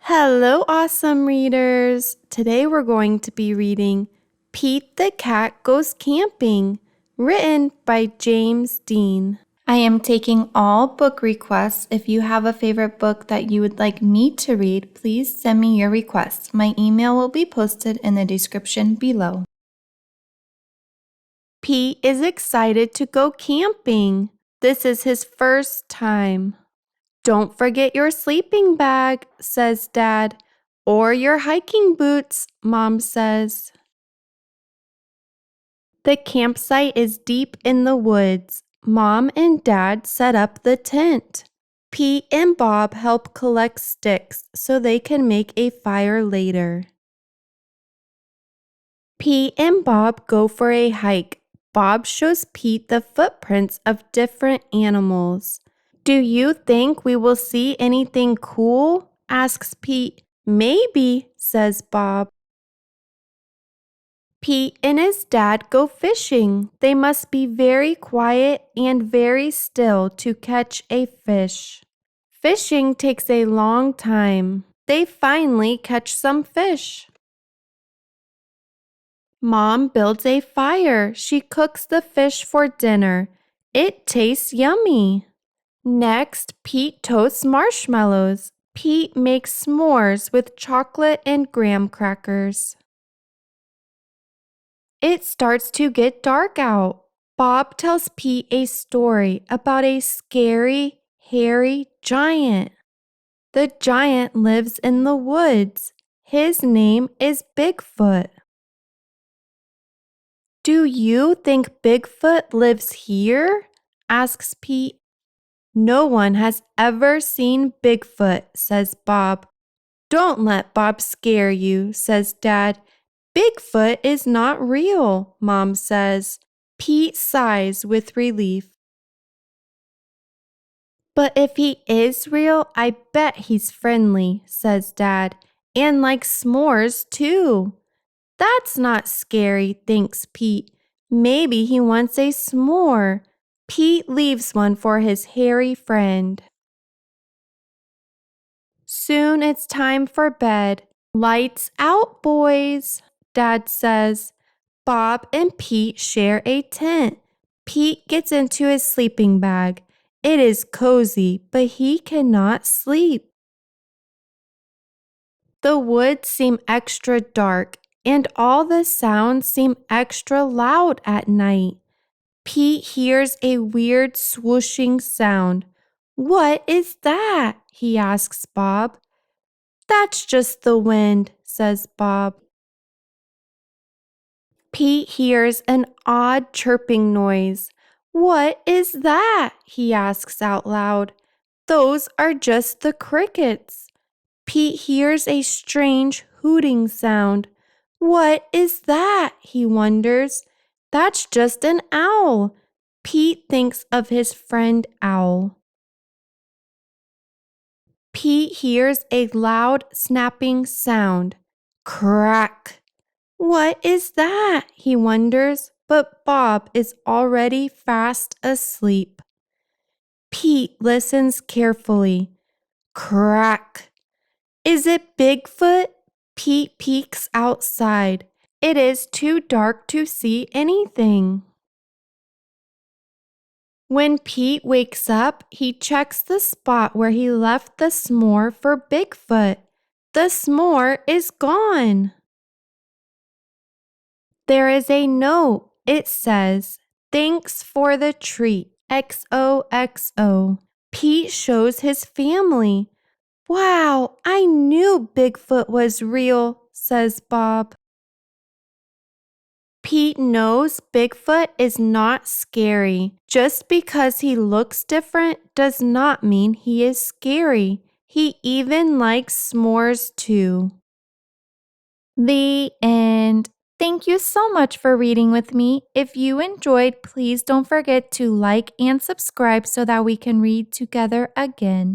Hello, awesome readers! Today we're going to be reading Pete the Cat Goes Camping, written by James Dean. I am taking all book requests. If you have a favorite book that you would like me to read, please send me your request. My email will be posted in the description below. Pete is excited to go camping. This is his first time. Don't forget your sleeping bag, says Dad, or your hiking boots, Mom says. The campsite is deep in the woods. Mom and Dad set up the tent. Pete and Bob help collect sticks so they can make a fire later. Pete and Bob go for a hike. Bob shows Pete the footprints of different animals. Do you think we will see anything cool? Asks Pete. Maybe, says Bob. Pete and his dad go fishing. They must be very quiet and very still to catch a fish. Fishing takes a long time. They finally catch some fish. Mom builds a fire. She cooks the fish for dinner. It tastes yummy. Next, Pete toasts marshmallows. Pete makes s'mores with chocolate and graham crackers. It starts to get dark out. Bob tells Pete a story about a scary, hairy giant. The giant lives in the woods. His name is Bigfoot. Do you think Bigfoot lives here? Asks Pete. No one has ever seen Bigfoot, says Bob. Don't let Bob scare you, says Dad. Bigfoot is not real, Mom says. Pete sighs with relief. But if he is real, I bet he's friendly, says Dad, and likes s'mores too. That's not scary, thinks Pete. Maybe he wants a s'more. Pete leaves one for his hairy friend. Soon it's time for bed. Lights out, boys, Dad says. Bob and Pete share a tent. Pete gets into his sleeping bag. It is cozy, but he cannot sleep. The woods seem extra dark, and all the sounds seem extra loud at night. Pete hears a weird swooshing sound. What is that? He asks Bob. That's just the wind, says Bob. Pete hears an odd chirping noise. What is that? He asks out loud. Those are just the crickets. Pete hears a strange hooting sound. What is that? He wonders. That's just an owl. Pete thinks of his friend Owl. Pete hears a loud snapping sound. Crack! What is that? He wonders, but Bob is already fast asleep. Pete listens carefully. Crack! Is it Bigfoot? Pete peeks outside. It is too dark to see anything. When Pete wakes up, he checks the spot where he left the s'more for Bigfoot. The s'more is gone. There is a note. It says, "Thanks for the treat. XOXO." Pete shows his family. Wow, I knew Bigfoot was real, says Bob. Pete knows Bigfoot is not scary. Just because he looks different does not mean he is scary. He even likes s'mores too. The end. Thank you so much for reading with me. If you enjoyed, please don't forget to like and subscribe so that we can read together again.